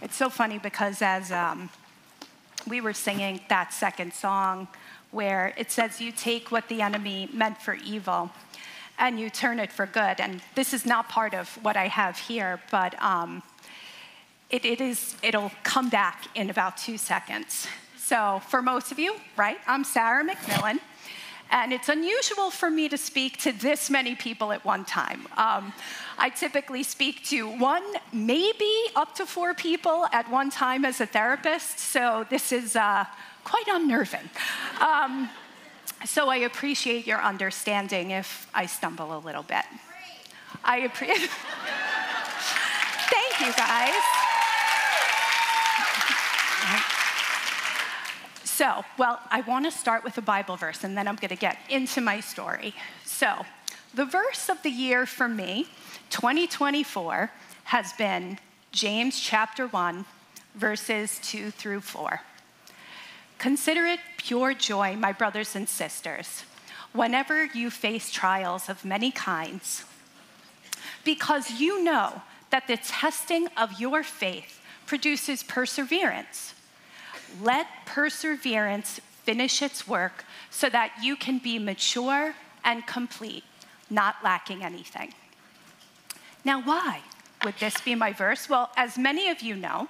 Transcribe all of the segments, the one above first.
It's so funny because as we were singing that second song where it says, you take what the enemy meant for evil and you turn it for good. And this is not part of what I have here, but it'll come back in about 2 seconds. So for most of you, right, I'm Sarah McMillan. And it's unusual for me to speak to this many people at one time. I typically speak to 1, maybe up to 4 people at one time as a therapist, so this is quite unnerving. So I appreciate your understanding if I stumble a little bit. I appreciate. Thank you, guys. So, well, I want to start with a Bible verse, and then I'm going to get into my story. So, the verse of the year for me, 2024, has been James chapter 1, verses 2 through 4. Consider it pure joy, my brothers and sisters, whenever you face trials of many kinds, because you know that the testing of your faith produces perseverance. Let perseverance finish its work so that you can be mature and complete, not lacking anything. Now, why would this be my verse? Well, as many of you know,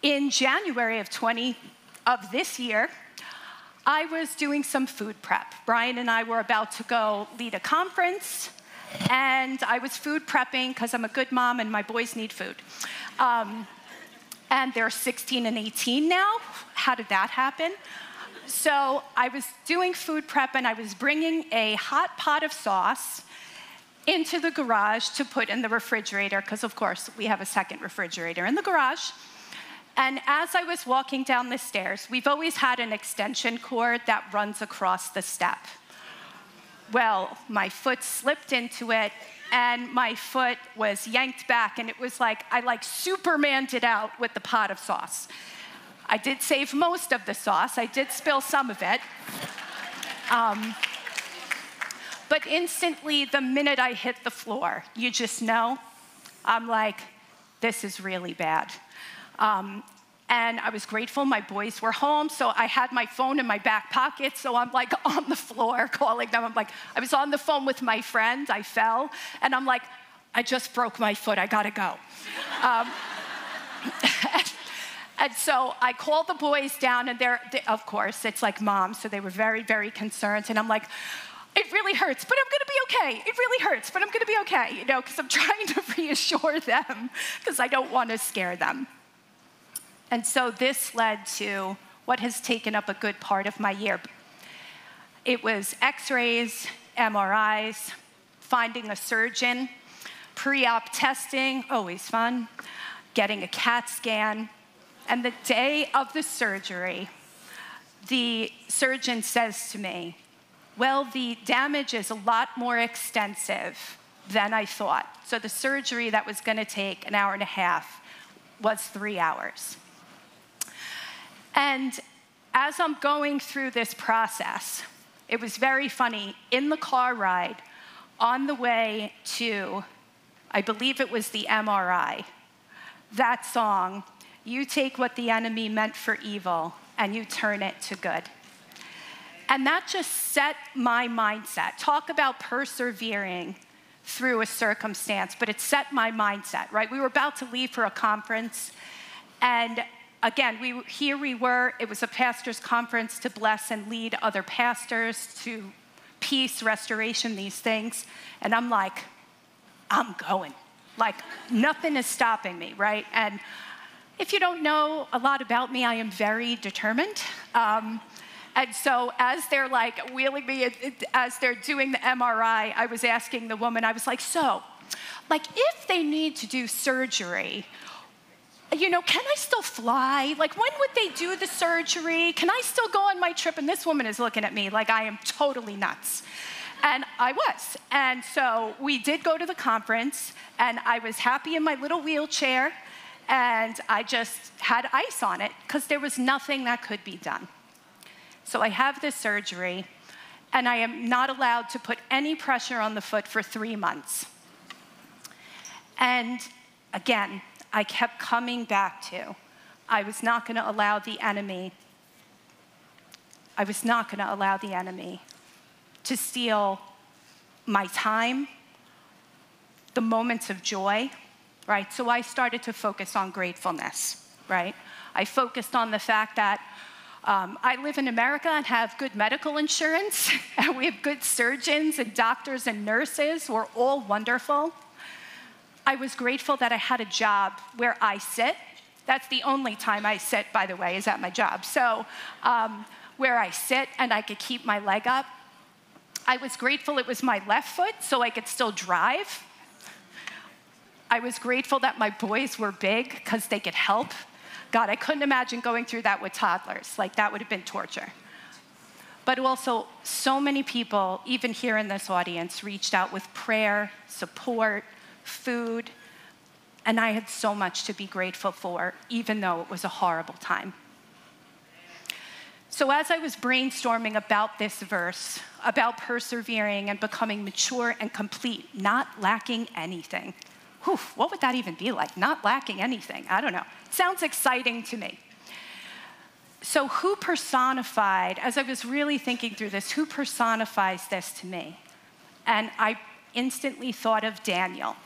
in January of this year, I was doing some food prep. Brian and I were about to go lead a conference, and I was food prepping because I'm a good mom and my boys need food. And they're 16 and 18 now. How did that happen? So I was doing food prep, and I was bringing a hot pot of sauce into the garage to put in the refrigerator, because of course we have a second refrigerator in the garage. And as I was walking down the stairs, we've always had an extension cord that runs across the step. Well, my foot slipped into it, and my foot was yanked back, and it was like I Supermaned it out with the pot of sauce. I did save most of the sauce. I did spill some of it. But instantly, the minute I hit the floor, you just know, I'm like, this is really bad. And I was grateful my boys were home, so I had my phone in my back pocket, so I'm like on the floor calling them. I was on the phone with my friend, I fell, and I'm like, I just broke my foot, I gotta go. And so I called the boys down, and of course, it's like mom, so they were very, very concerned, and I'm like, it really hurts, but I'm gonna be okay. It really hurts, but I'm gonna be okay, because I'm trying to reassure them, because I don't wanna scare them. And so this led to what has taken up a good part of my year. It was x-rays, MRIs, finding a surgeon, pre-op testing, always fun, getting a CAT scan. And the day of the surgery, the surgeon says to me, well, the damage is a lot more extensive than I thought. So the surgery that was gonna take an hour and a half was 3 hours. And as I'm going through this process, it was very funny. In the car ride, on the way to, I believe it was the MRI, that song, you take what the enemy meant for evil and you turn it to good. And that just set my mindset. Talk about persevering through a circumstance, but it set my mindset, right? We were about to leave for a conference, and again, here we were, it was a pastor's conference to bless and lead other pastors to peace, restoration, these things. And I'm like, I'm going. Like, nothing is stopping me, right? And if you don't know a lot about me, I am very determined. And so as they're like wheeling me, as they're doing the MRI, I was asking the woman, I was like, so, like if they need to do surgery, can I still fly? Like, when would they do the surgery? Can I still go on my trip? And this woman is looking at me like I am totally nuts. And I was. And so we did go to the conference, and I was happy in my little wheelchair, and I just had ice on it because there was nothing that could be done. So I have this surgery, and I am not allowed to put any pressure on the foot for 3 months. And again, I kept coming back to, I was not going to allow the enemy to steal my time, the moments of joy, right? So I started to focus on gratefulness, right? I focused on the fact that I live in America and have good medical insurance, and we have good surgeons and doctors and nurses who are all wonderful. I was grateful that I had a job where I sit. That's the only time I sit, by the way, is at my job. So where I sit and I could keep my leg up. I was grateful it was my left foot so I could still drive. I was grateful that my boys were big because they could help. God, I couldn't imagine going through that with toddlers. Like, that would have been torture. But also, so many people, even here in this audience, reached out with prayer, support, food, and I had so much to be grateful for, even though it was a horrible time. So as I was brainstorming about this verse, about persevering and becoming mature and complete, not lacking anything. Whew, what would that even be like? Not lacking anything. I don't know. It sounds exciting to me. So who personified, as I was really thinking through this, who personifies this to me? And I instantly thought of Daniel.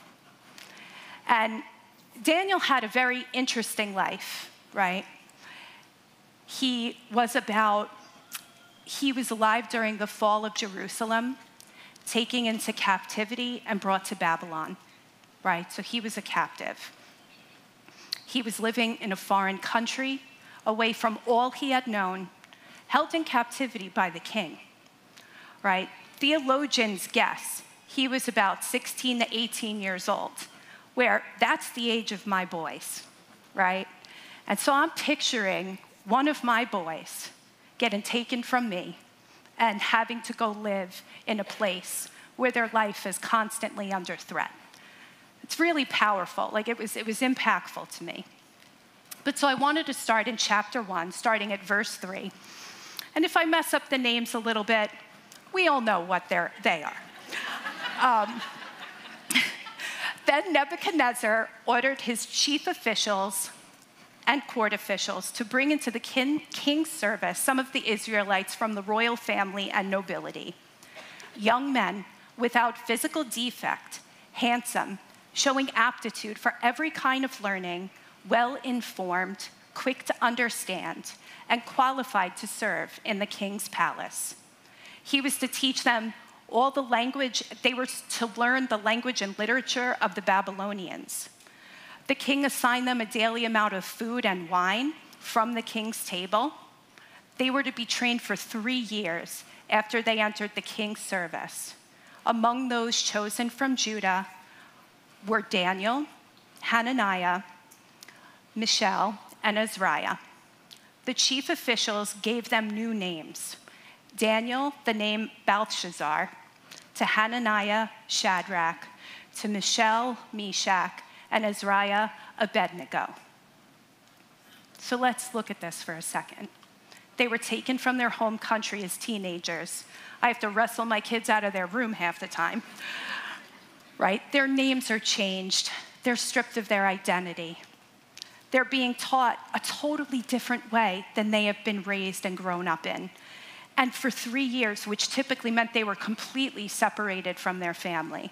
And Daniel had a very interesting life, right? He was alive during the fall of Jerusalem, taken into captivity and brought to Babylon, right? So he was a captive. He was living in a foreign country, away from all he had known, held in captivity by the king, right? Theologians guess he was about 16 to 18 years old, where that's the age of my boys, right? And so I'm picturing one of my boys getting taken from me and having to go live in a place where their life is constantly under threat. It's really powerful. Like, it was impactful to me. But so I wanted to start in chapter 1, starting at verse 3. And if I mess up the names a little bit, we all know what they are. Then Nebuchadnezzar ordered his chief officials and court officials to bring into the king's service some of the Israelites from the royal family and nobility, young men without physical defect, handsome, showing aptitude for every kind of learning, well-informed, quick to understand, and qualified to serve in the king's palace. He was to teach them all the language, they were to learn the language and literature of the Babylonians. The king assigned them a daily amount of food and wine from the king's table. They were to be trained for 3 years after they entered the king's service. Among those chosen from Judah were Daniel, Hananiah, Mishael, and Azariah. The chief officials gave them new names. Daniel, the name Belshazzar, to Hananiah, Shadrach, to Mishael, Meshach, and Azariah, Abednego. So let's look at this for a second. They were taken from their home country as teenagers. I have to wrestle my kids out of their room half the time, right? Their names are changed. They're stripped of their identity. They're being taught a totally different way than they have been raised and grown up in. And for 3 years, which typically meant they were completely separated from their family.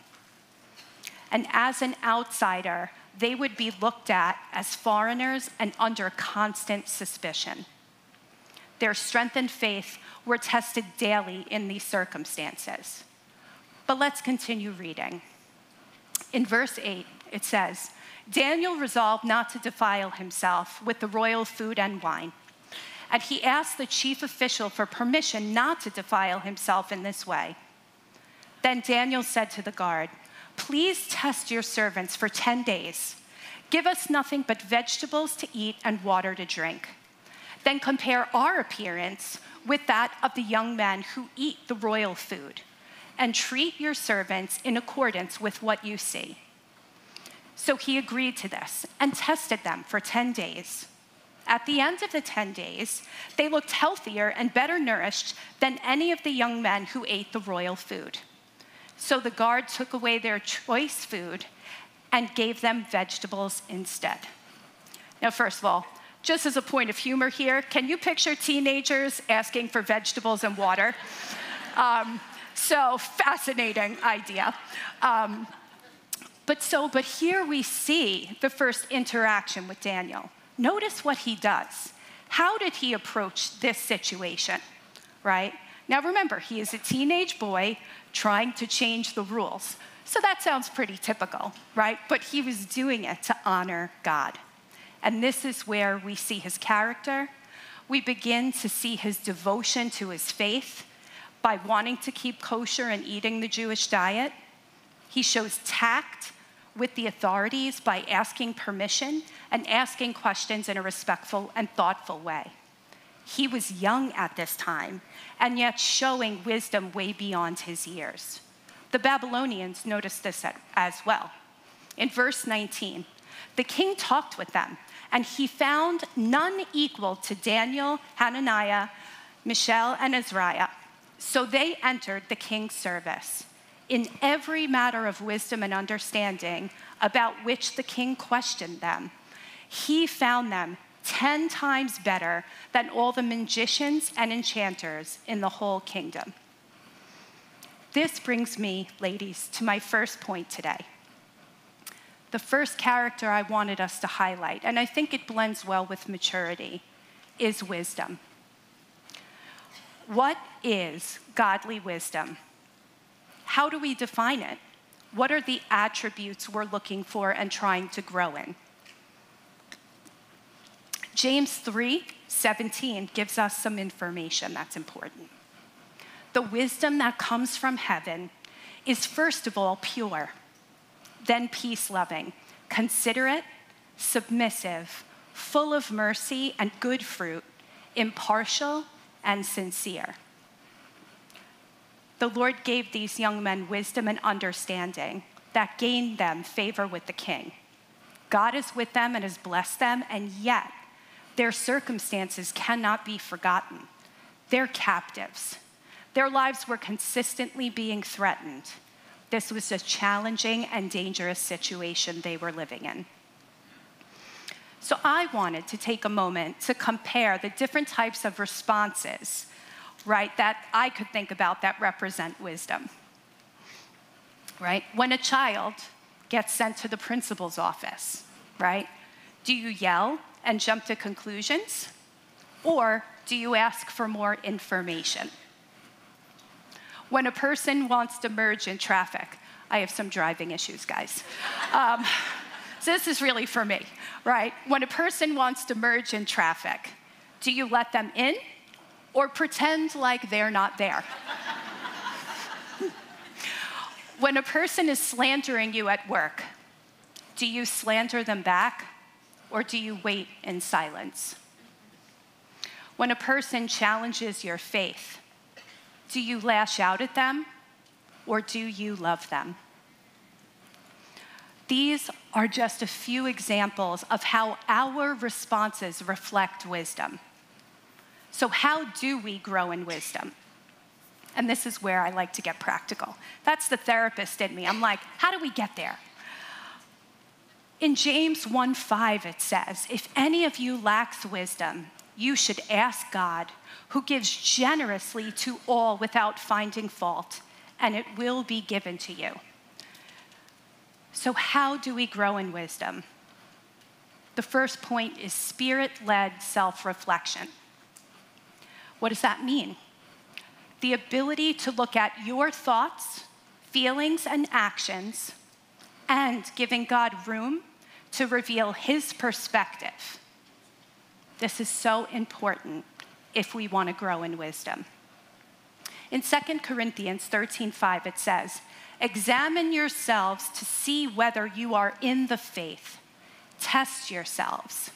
And as an outsider, they would be looked at as foreigners and under constant suspicion. Their strength and faith were tested daily in these circumstances. But let's continue reading. In verse 8, it says, Daniel resolved not to defile himself with the royal food and wine. And he asked the chief official for permission not to defile himself in this way. Then Daniel said to the guard, Please test your servants for 10 days. Give us nothing but vegetables to eat and water to drink. Then compare our appearance with that of the young men who eat the royal food, and treat your servants in accordance with what you see. So he agreed to this and tested them for 10 days. At the end of the 10 days, they looked healthier and better nourished than any of the young men who ate the royal food. So the guard took away their choice food and gave them vegetables instead. Now, first of all, just as a point of humor here, can you picture teenagers asking for vegetables and water? So fascinating idea. But here we see the first interaction with Daniel. Notice what he does. How did he approach this situation, right? Now remember, he is a teenage boy trying to change the rules. So that sounds pretty typical, right? But he was doing it to honor God. And this is where we see his character. We begin to see his devotion to his faith by wanting to keep kosher and eating the Jewish diet. He shows tact with the authorities by asking permission and asking questions in a respectful and thoughtful way. He was young at this time, and yet showing wisdom way beyond his years. The Babylonians noticed this as well. In verse 19, the king talked with them, and he found none equal to Daniel, Hananiah, Mishael, and Azariah. So they entered the king's service. In every matter of wisdom and understanding about which the king questioned them, he found them 10 times better than all the magicians and enchanters in the whole kingdom. This brings me, ladies, to my first point today. The first character I wanted us to highlight, and I think it blends well with maturity, is wisdom. What is godly wisdom? How do we define it? What are the attributes we're looking for and trying to grow in? James 3:17 gives us some information that's important. The wisdom that comes from heaven is first of all pure, then peace-loving, considerate, submissive, full of mercy and good fruit, impartial and sincere. The Lord gave these young men wisdom and understanding that gained them favor with the king. God is with them and has blessed them, and yet their circumstances cannot be forgotten. They're captives. Their lives were consistently being threatened. This was a challenging and dangerous situation they were living in. So I wanted to take a moment to compare the different types of responses, right, that I could think about that represent wisdom, right? When a child gets sent to the principal's office, right, do you yell and jump to conclusions, or do you ask for more information? When a person wants to merge in traffic, I have some driving issues, guys. So this is really for me, right? When a person wants to merge in traffic, do you let them in or pretend like they're not there? When a person is slandering you at work, do you slander them back or do you wait in silence? When a person challenges your faith, do you lash out at them or do you love them? These are just a few examples of how our responses reflect wisdom. So how do we grow in wisdom? And this is where I like to get practical. That's the therapist in me. I'm like, how do we get there? In James 1:5, it says, if any of you lacks wisdom, you should ask God, who gives generously to all without finding fault, and it will be given to you. So how do we grow in wisdom? The first point is spirit-led self-reflection. What does that mean? The ability to look at your thoughts, feelings, and actions, and giving God room to reveal his perspective. This is so important if we want to grow in wisdom. In 2 Corinthians 13:5, it says, examine yourselves to see whether you are in the faith. Test yourselves.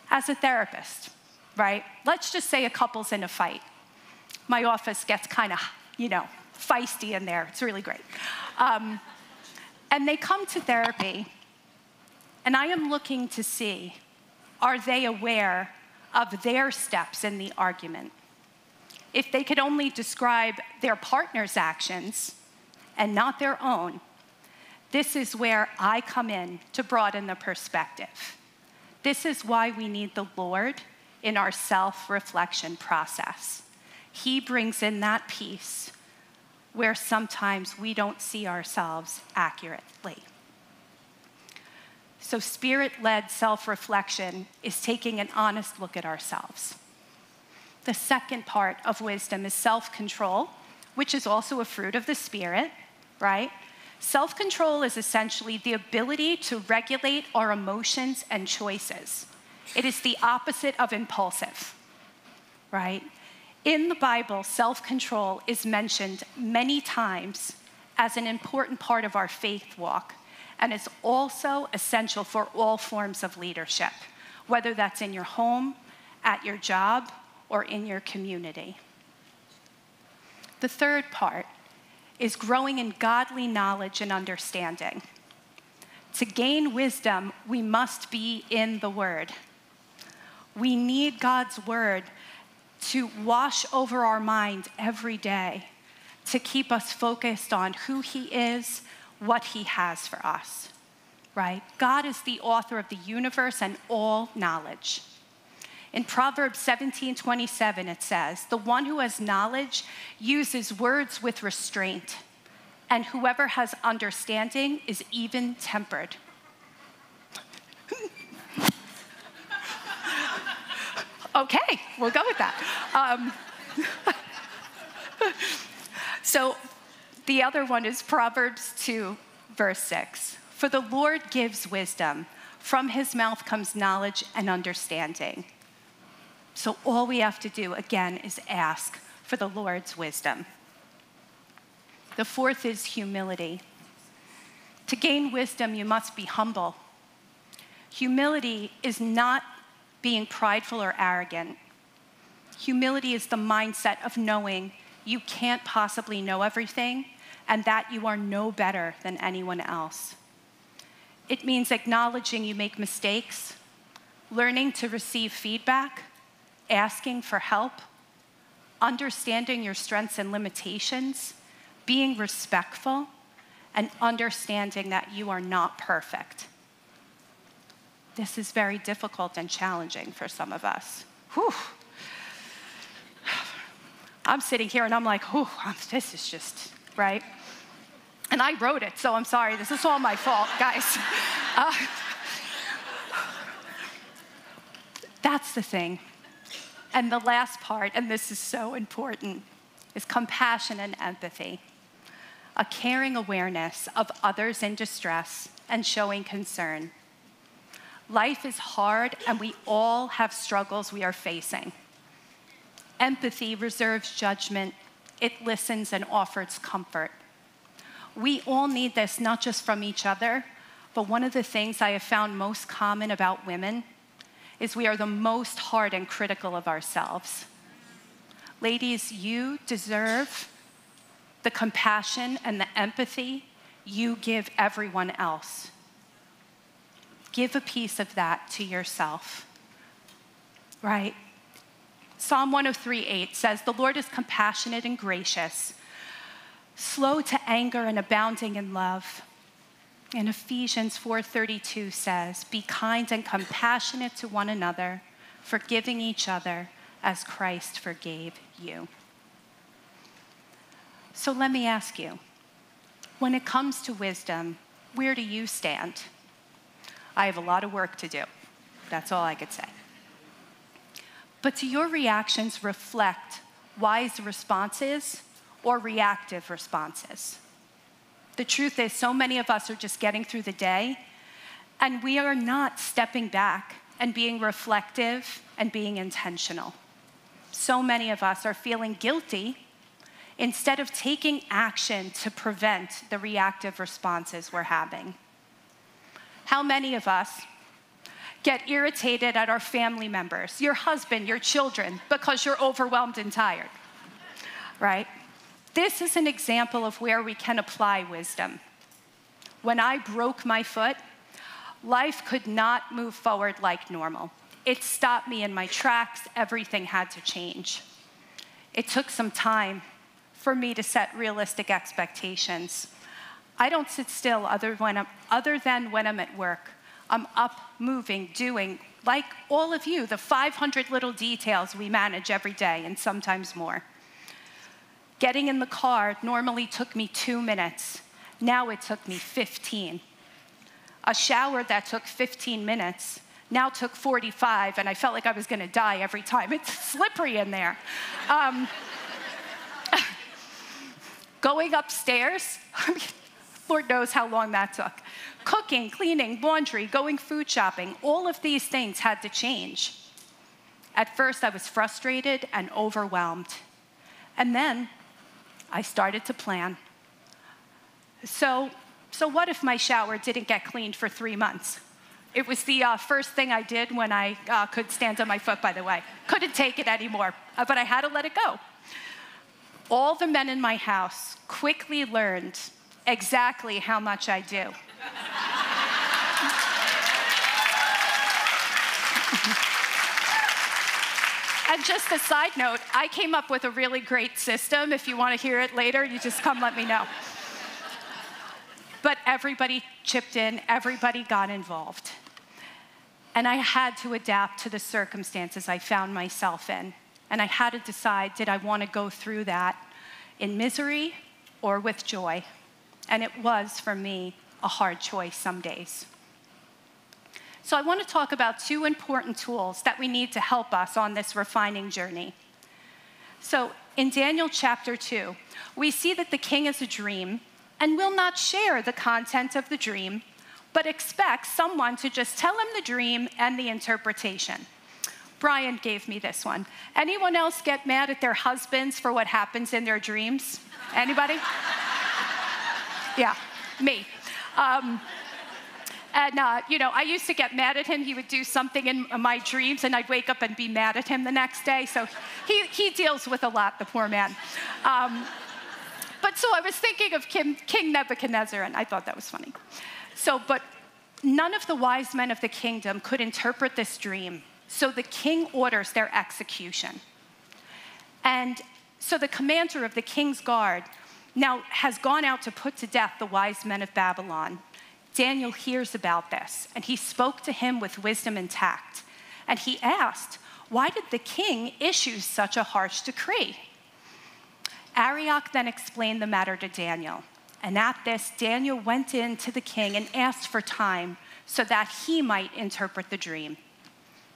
As a therapist, right? Let's just say a couple's in a fight. My office gets kind of, feisty in there. It's really great. And they come to therapy, and I am looking to see, are they aware of their steps in the argument? If they could only describe their partner's actions and not their own, This is where I come in to broaden the perspective. This is why we need the Lord in our self-reflection process. He brings in that peace where sometimes we don't see ourselves accurately. So spirit-led self-reflection is taking an honest look at ourselves. The second part of wisdom is self-control, which is also a fruit of the Spirit, right? Self-control is essentially the ability to regulate our emotions and choices. It is the opposite of impulsive, right? In the Bible, self-control is mentioned many times as an important part of our faith walk, and it's also essential for all forms of leadership, whether that's in your home, at your job, or in your community. The third part is growing in godly knowledge and understanding. To gain wisdom, we must be in the Word. We need God's Word to wash over our mind every day, to keep us focused on who He is, what He has for us, right? God is the author of the universe and all knowledge. In Proverbs 17:27, it says, "The one who has knowledge uses words with restraint, and whoever has understanding is even-tempered." Okay, we'll go with that. So the other one is Proverbs 2, verse 6. "For the Lord gives wisdom. From His mouth comes knowledge and understanding." So all we have to do, again, is ask for the Lord's wisdom. The fourth is humility. To gain wisdom, you must be humble. Humility is not being prideful or arrogant. Humility is the mindset of knowing you can't possibly know everything and that you are no better than anyone else. It means acknowledging you make mistakes, learning to receive feedback, asking for help, understanding your strengths and limitations, being respectful, and understanding that you are not perfect. This is very difficult and challenging for some of us. Whew. I'm sitting here and I'm like, whew, this is just, right? And I wrote it, so I'm sorry. This is all my fault, guys. That's the thing. And the last part, and this is so important, is compassion and empathy. A caring awareness of others in distress and showing concern. Life is hard, and we all have struggles we are facing. Empathy reserves judgment. It listens and offers comfort. We all need this, not just from each other, but one of the things I have found most common about women is we are the most hard and critical of ourselves. Ladies, you deserve the compassion and the empathy you give everyone else. Give a piece of that to yourself, right? Psalm 103:8 says, "The Lord is compassionate and gracious, slow to anger and abounding in love." And Ephesians 4:32 says, "Be kind and compassionate to one another, forgiving each other as Christ forgave you." So let me ask you, when it comes to wisdom, where do you stand? I have a lot of work to do. That's all I could say. But do your reactions reflect wise responses or reactive responses? The truth is, so many of us are just getting through the day, and we are not stepping back and being reflective and being intentional. So many of us are feeling guilty instead of taking action to prevent the reactive responses we're having. How many of us get irritated at our family members, your husband, your children, because you're overwhelmed and tired, right? This is an example of where we can apply wisdom. When I broke my foot, life could not move forward like normal. It stopped me in my tracks. Everything had to change. It took some time for me to set realistic expectations. I don't sit still other than when I'm at work. I'm up, moving, doing, like all of you, the 500 little details we manage every day and sometimes more. Getting in the car normally took me 2 minutes. Now it took me 15. A shower that took 15 minutes now took 45, and I felt like I was gonna die every time. It's slippery in there. Going upstairs, Lord knows how long that took. Cooking, cleaning, laundry, going food shopping, all of these things had to change. At first, I was frustrated and overwhelmed. And then I started to plan. So what if my shower didn't get cleaned for 3 months? It was the first thing I did when I could stand on my foot, by the way. Couldn't take it anymore, but I had to let it go. All the men in my house quickly learned exactly how much I do. And just a side note, I came up with a really great system. If you want to hear it later, you just come let me know. But everybody chipped in, everybody got involved. And I had to adapt to the circumstances I found myself in. And I had to decide, did I want to go through that in misery or with joy? And it was, for me, a hard choice some days. So I want to talk about 2 important tools that we need to help us on this refining journey. So in Daniel chapter 2, we see that the king has a dream and will not share the content of the dream, but expects someone to just tell him the dream and the interpretation. Brian gave me this one. Anyone else get mad at their husbands for what happens in their dreams? Anybody? Yeah, me. I used to get mad at him. He would do something in my dreams, and I'd wake up and be mad at him the next day. So he deals with a lot, the poor man. But so I was thinking of King Nebuchadnezzar, and I thought that was funny. But none of the wise men of the kingdom could interpret this dream. So the king orders their execution. And so the commander of the king's guard now has gone out to put to death the wise men of Babylon. Daniel hears about this, and he spoke to him with wisdom and tact. And he asked, why did the king issue such a harsh decree? Arioch then explained the matter to Daniel. And at this, Daniel went in to the king and asked for time so that he might interpret the dream.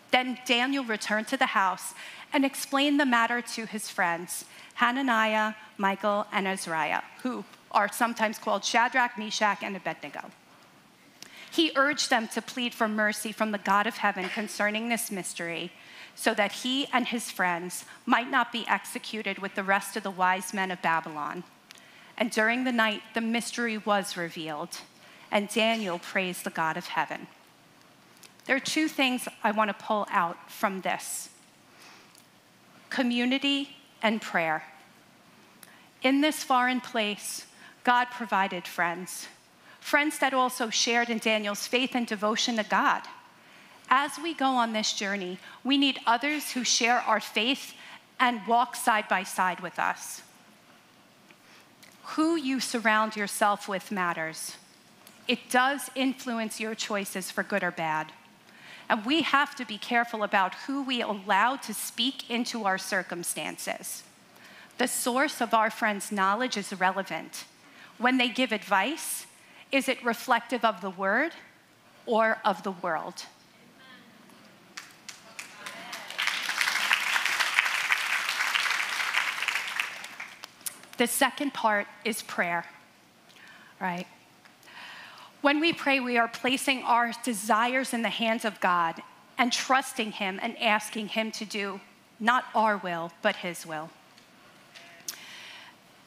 Then Daniel returned to the house and explained the matter to his friends, Hananiah, Michael, and Azariah, who are sometimes called Shadrach, Meshach, and Abednego. He urged them to plead for mercy from the God of heaven concerning this mystery, so that he and his friends might not be executed with the rest of the wise men of Babylon. And during the night, the mystery was revealed, and Daniel praised the God of heaven. There are 2 things I want to pull out from this: community and prayer. In this foreign place, God provided friends that also shared in Daniel's faith and devotion to God. As we go on this journey, we need others who share our faith and walk side by side with us. Who you surround yourself with matters. It does influence your choices for good or bad. And we have to be careful about who we allow to speak into our circumstances. The source of our friends' knowledge is relevant. When they give advice, is it reflective of the word or of the world? The second part is prayer, right? When we pray, we are placing our desires in the hands of God and trusting him and asking him to do not our will, but his will.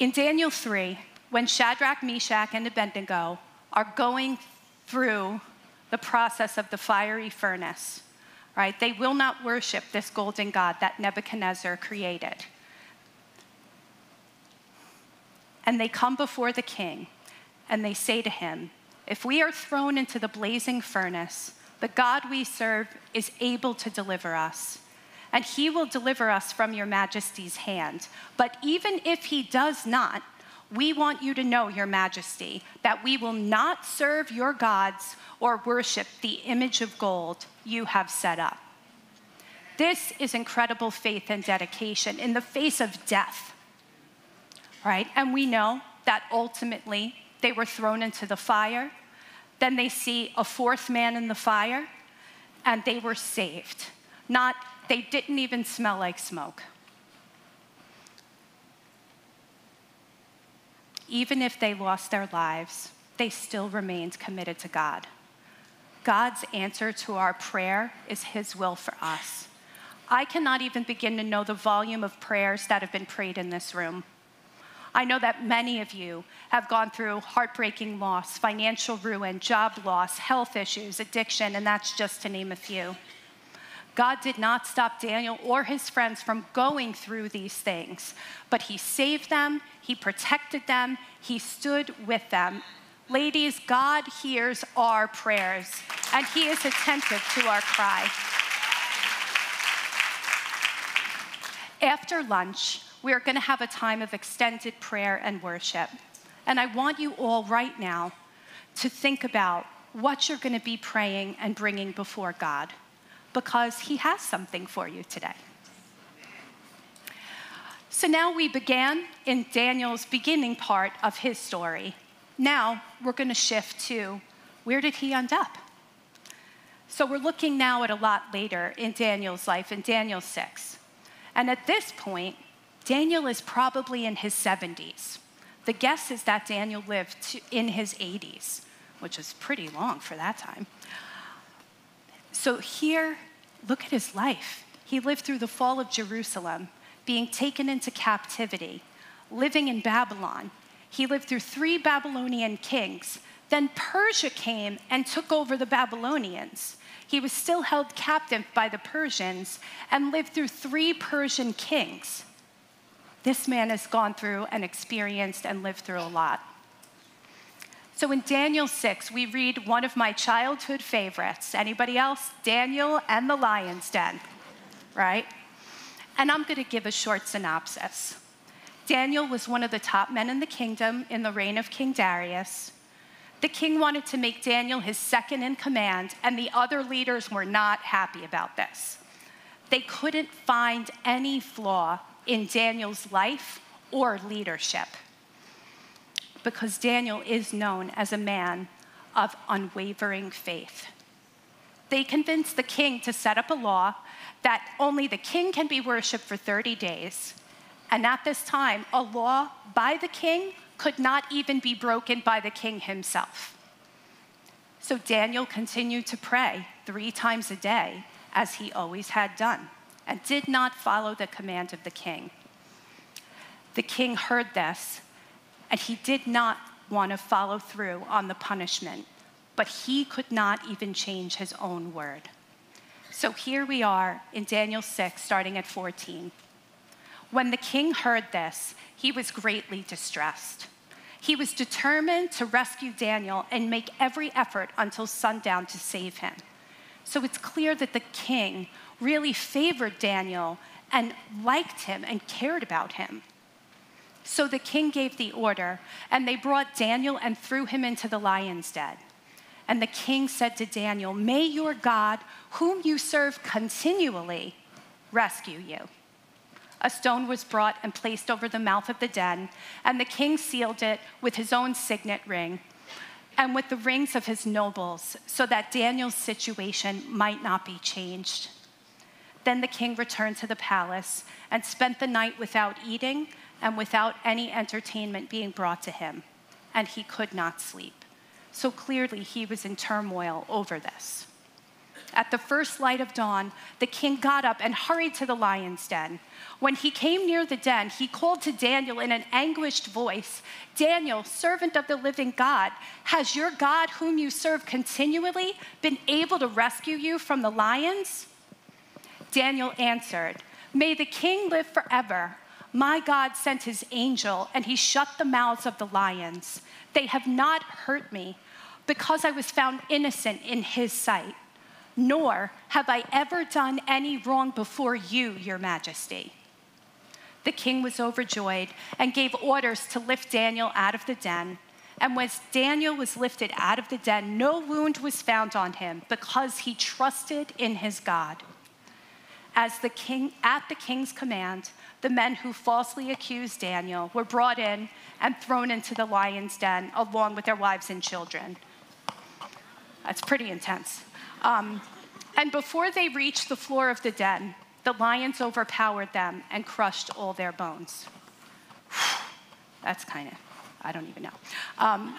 In Daniel 3, when Shadrach, Meshach, and Abednego are going through the process of the fiery furnace, right? They will not worship this golden god that Nebuchadnezzar created. And they come before the king, and they say to him, if we are thrown into the blazing furnace, the God we serve is able to deliver us, and he will deliver us from your majesty's hand. But even if he does not, We want you to know, Your Majesty, that we will not serve your gods or worship the image of gold you have set up." This is incredible faith and dedication in the face of death, right? And we know that ultimately they were thrown into the fire. Then they see a fourth man in the fire, and they were saved. They didn't even smell like smoke. Even if they lost their lives, they still remained committed to God. God's answer to our prayer is his will for us. I cannot even begin to know the volume of prayers that have been prayed in this room. I know that many of you have gone through heartbreaking loss, financial ruin, job loss, health issues, addiction, and that's just to name a few. God did not stop Daniel or his friends from going through these things, but he saved them, he protected them, he stood with them. Ladies, God hears our prayers, and he is attentive to our cry. After lunch, we are going to have a time of extended prayer and worship. And I want you all right now to think about what you're going to be praying and bringing before God, because he has something for you today. So now we began in Daniel's beginning part of his story. Now we're going to shift to, where did he end up? So we're looking now at a lot later in Daniel's life, in Daniel 6. And at this point, Daniel is probably in his 70s. The guess is that Daniel lived in his 80s, which is pretty long for that time. So here, look at his life. He lived through the fall of Jerusalem, being taken into captivity, living in Babylon. He lived through 3 Babylonian kings. Then Persia came and took over the Babylonians. He was still held captive by the Persians and lived through 3 Persian kings. This man has gone through and experienced and lived through a lot. So in Daniel 6, we read one of my childhood favorites. Anybody else? Daniel and the Lion's Den, right? And I'm going to give a short synopsis. Daniel was one of the top men in the kingdom in the reign of King Darius. The king wanted to make Daniel his second in command, and the other leaders were not happy about this. They couldn't find any flaw in Daniel's life or leadership, because Daniel is known as a man of unwavering faith. They convinced the king to set up a law that only the king can be worshiped for 30 days. And at this time, a law by the king could not even be broken by the king himself. So Daniel continued to pray 3 times a day, as he always had done, and did not follow the command of the king. The king heard this, and he did not want to follow through on the punishment, but he could not even change his own word. So here we are in Daniel 6, starting at 14. When the king heard this, he was greatly distressed. He was determined to rescue Daniel and make every effort until sundown to save him. So it's clear that the king really favored Daniel and liked him and cared about him. So the king gave the order, and they brought Daniel and threw him into the lion's den. And the king said to Daniel, "May your God, whom you serve continually, rescue you." A stone was brought and placed over the mouth of the den, and the king sealed it with his own signet ring and with the rings of his nobles, so that Daniel's situation might not be changed. Then the king returned to the palace and spent the night without eating and without any entertainment being brought to him, and he could not sleep. So clearly he was in turmoil over this. At the first light of dawn, the king got up and hurried to the lion's den. When he came near the den, he called to Daniel in an anguished voice, "Daniel, servant of the living God, has your God, whom you serve continually, been able to rescue you from the lions?" Daniel answered, "May the king live forever. My God sent his angel, and he shut the mouths of the lions. They have not hurt me, because I was found innocent in his sight. Nor have I ever done any wrong before you, your majesty." The king was overjoyed and gave orders to lift Daniel out of the den. And when Daniel was lifted out of the den, no wound was found on him because he trusted in his God. At the king's command, the men who falsely accused Daniel were brought in and thrown into the lion's den along with their wives and children. That's pretty intense. And before they reached the floor of the den, the lions overpowered them and crushed all their bones. That's kind of, I don't even know.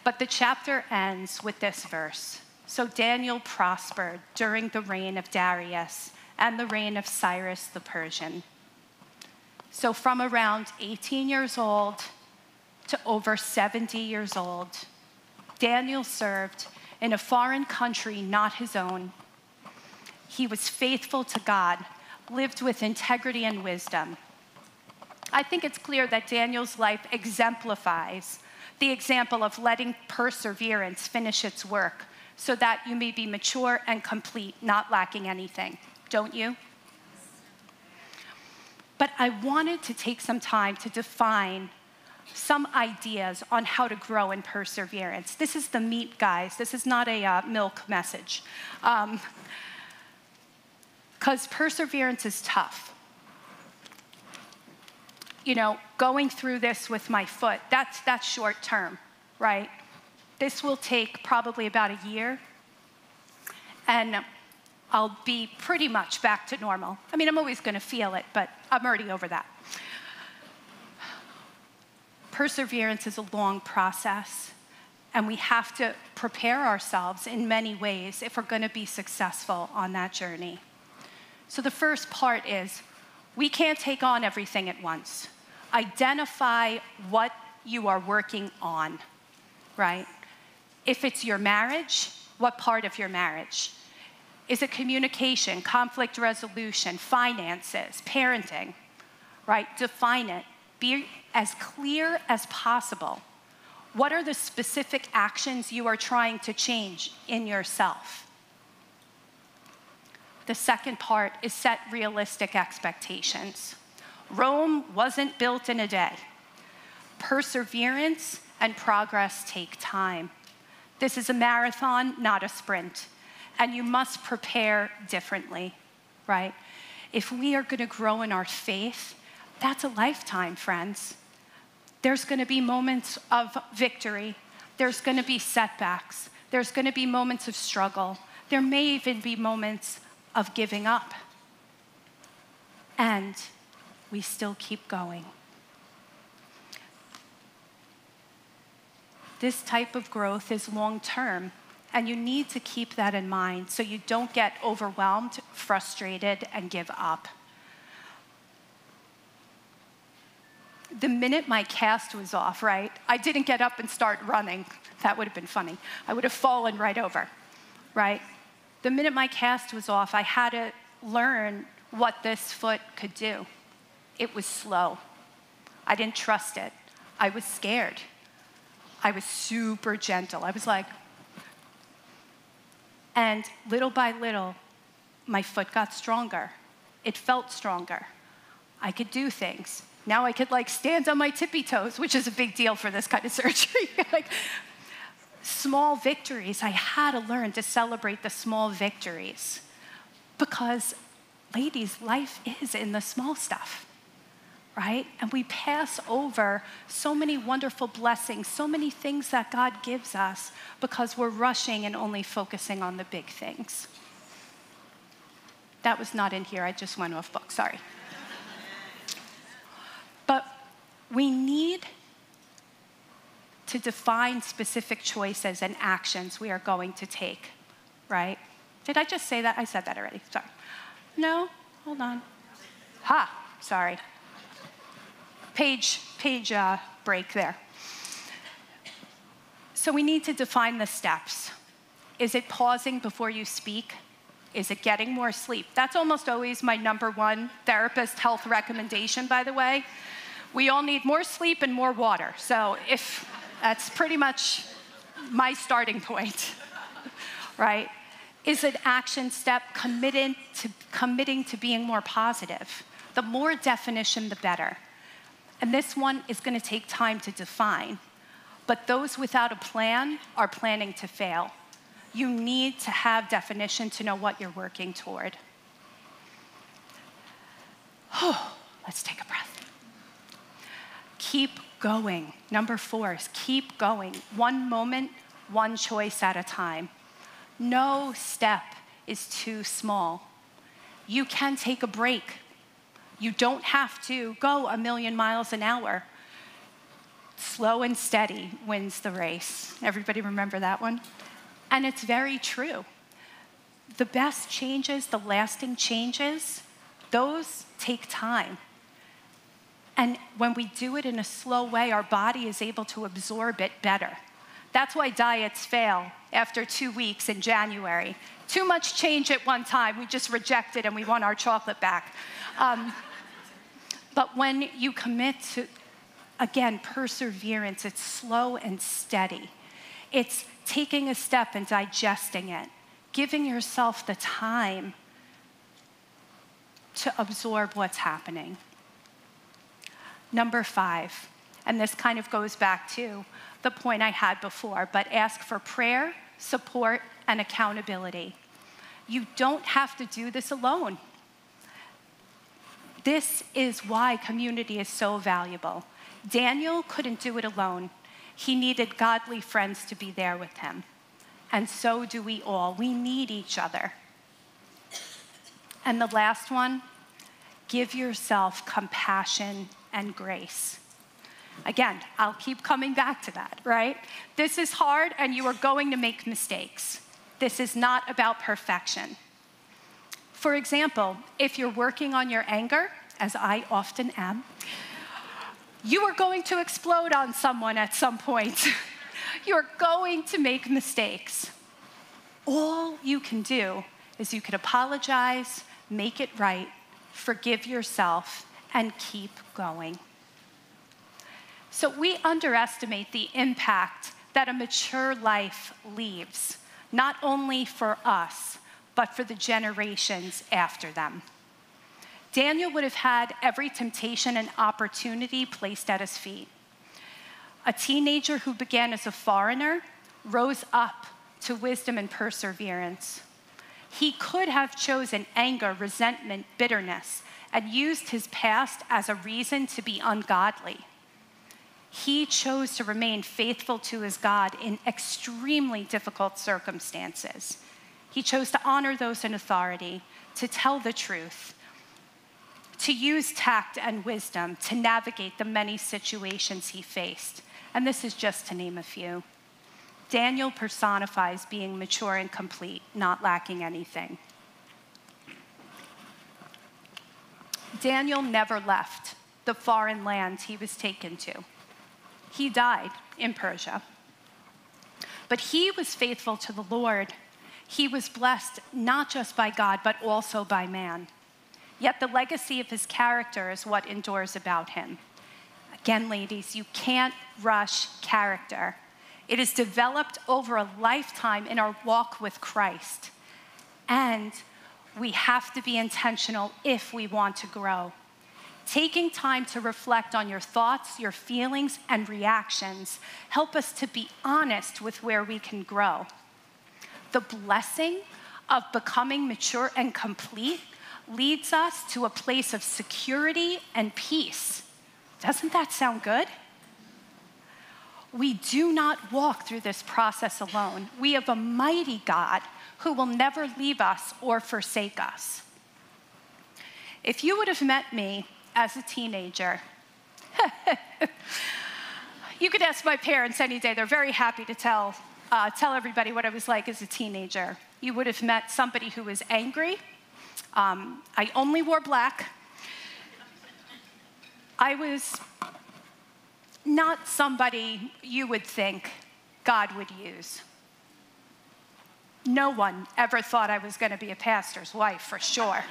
But the chapter ends with this verse. So Daniel prospered during the reign of Darius and the reign of Cyrus the Persian. So from around 18 years old to over 70 years old, Daniel served in a foreign country not his own. He was faithful to God, lived with integrity and wisdom. I think it's clear that Daniel's life exemplifies the example of letting perseverance finish its work so that you may be mature and complete, not lacking anything. Don't you? But I wanted to take some time to define some ideas on how to grow in perseverance. This is the meat, guys. This is not a milk message. Because perseverance is tough. You know, going through this with my foot, that's short term, right? This will take probably about a year, and I'll be pretty much back to normal. I mean, I'm always going to feel it, but I'm already over that. Perseverance is a long process, and we have to prepare ourselves in many ways if we're going to be successful on that journey. So the first part is we can't take on everything at once. Identify what you are working on, right? If it's your marriage, what part of your marriage? Is it communication, conflict resolution, finances, parenting, right? Define it. Be as clear as possible. What are the specific actions you are trying to change in yourself? The second part is set realistic expectations. Rome wasn't built in a day. Perseverance and progress take time. This is a marathon, not a sprint. And you must prepare differently, right? If we are going to grow in our faith, that's a lifetime, friends. There's going to be moments of victory. There's going to be setbacks. There's going to be moments of struggle. There may even be moments of giving up. And we still keep going. This type of growth is long-term, and you need to keep that in mind so you don't get overwhelmed, frustrated, and give up. The minute my cast was off, right, I didn't get up and start running. That would have been funny. I would have fallen right over, right? The minute my cast was off, I had to learn what this foot could do. It was slow. I didn't trust it. I was scared. I was super gentle. I was like, and little by little, my foot got stronger. It felt stronger. I could do things. Now I could stand on my tippy toes, which is a big deal for this kind of surgery. Small victories. I had to learn to celebrate the small victories because, ladies, life is in the small stuff, right? And we pass over so many wonderful blessings, so many things that God gives us because we're rushing and only focusing on the big things. That was not in here. I just went off book. Sorry. But we need to define specific choices and actions we are going to take, right? Did I just say that? I said that already. Sorry. No? Hold on. Sorry. Page break there. So we need to define the steps. Is it pausing before you speak? Is it getting more sleep? That's almost always my number one therapist health recommendation, by the way. We all need more sleep and more water. So that's pretty much my starting point, right? Is an action step committing to being more positive? The more definition, the better. And this one is going to take time to define. But those without a plan are planning to fail. You need to have definition to know what you're working toward. Let's take a breath. Keep going. Number 4 is keep going. One moment, one choice at a time. No step is too small. You can take a break. You don't have to go 1,000,000 miles an hour. Slow and steady wins the race. Everybody remember that one? And it's very true. The best changes, the lasting changes, those take time. And when we do it in a slow way, our body is able to absorb it better. That's why diets fail after 2 weeks in January. Too much change at one time. We just reject it and we want our chocolate back. But when you commit to, again, perseverance, it's slow and steady. It's taking a step and digesting it, giving yourself the time to absorb what's happening. Number 5, and this kind of goes back to the point I had before, but ask for prayer, support, and accountability. You don't have to do this alone. This is why community is so valuable. Daniel couldn't do it alone. He needed godly friends to be there with him. And so do we all. We need each other. And the last one, give yourself compassion and grace. Again, I'll keep coming back to that, right? This is hard and you are going to make mistakes. This is not about perfection. For example, if you're working on your anger, as I often am, you are going to explode on someone at some point. You're going to make mistakes. All you can do is you can apologize, make it right, forgive yourself, and keep going. So we underestimate the impact that a mature life leaves, not only for us, but for the generations after them. Daniel would have had every temptation and opportunity placed at his feet. A teenager who began as a foreigner rose up to wisdom and perseverance. He could have chosen anger, resentment, bitterness, and used his past as a reason to be ungodly. He chose to remain faithful to his God in extremely difficult circumstances. He chose to honor those in authority, to tell the truth, to use tact and wisdom to navigate the many situations he faced. And this is just to name a few. Daniel personifies being mature and complete, not lacking anything. Daniel never left the foreign land he was taken to. He died in Persia. But he was faithful to the Lord. He was blessed not just by God, but also by man. Yet the legacy of his character is what endures about him. Again, ladies, you can't rush character. It is developed over a lifetime in our walk with Christ. And we have to be intentional if we want to grow. Taking time to reflect on your thoughts, your feelings, and reactions help us to be honest with where we can grow. The blessing of becoming mature and complete leads us to a place of security and peace. Doesn't that sound good? We do not walk through this process alone. We have a mighty God who will never leave us or forsake us. If you would have met me as a teenager, you could ask my parents any day. They're very happy to tell everybody what I was like as a teenager. You would have met somebody who was angry. I only wore black. I was not somebody you would think God would use. No one ever thought I was going to be a pastor's wife, for sure.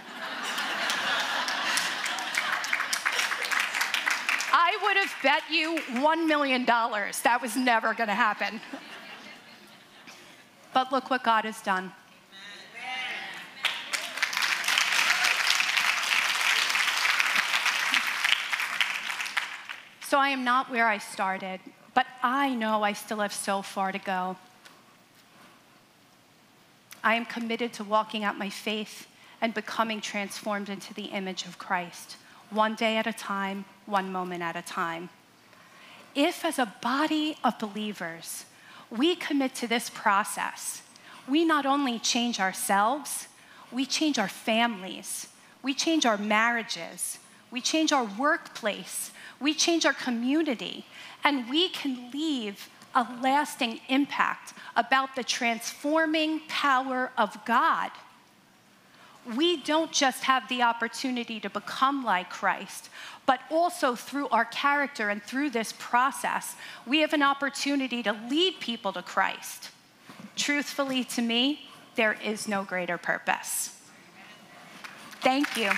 I would have bet you $1 million that was never going to happen. But look what God has done. So I am not where I started, but I know I still have so far to go. I am committed to walking out my faith and becoming transformed into the image of Christ, one day at a time, one moment at a time. If, as a body of believers, we commit to this process, we not only change ourselves, we change our families, we change our marriages, we change our workplace, we change our community, and we can leave a lasting impact about the transforming power of God. We don't just have the opportunity to become like Christ, but also through our character and through this process, we have an opportunity to lead people to Christ. Truthfully, to me, there is no greater purpose. Thank you.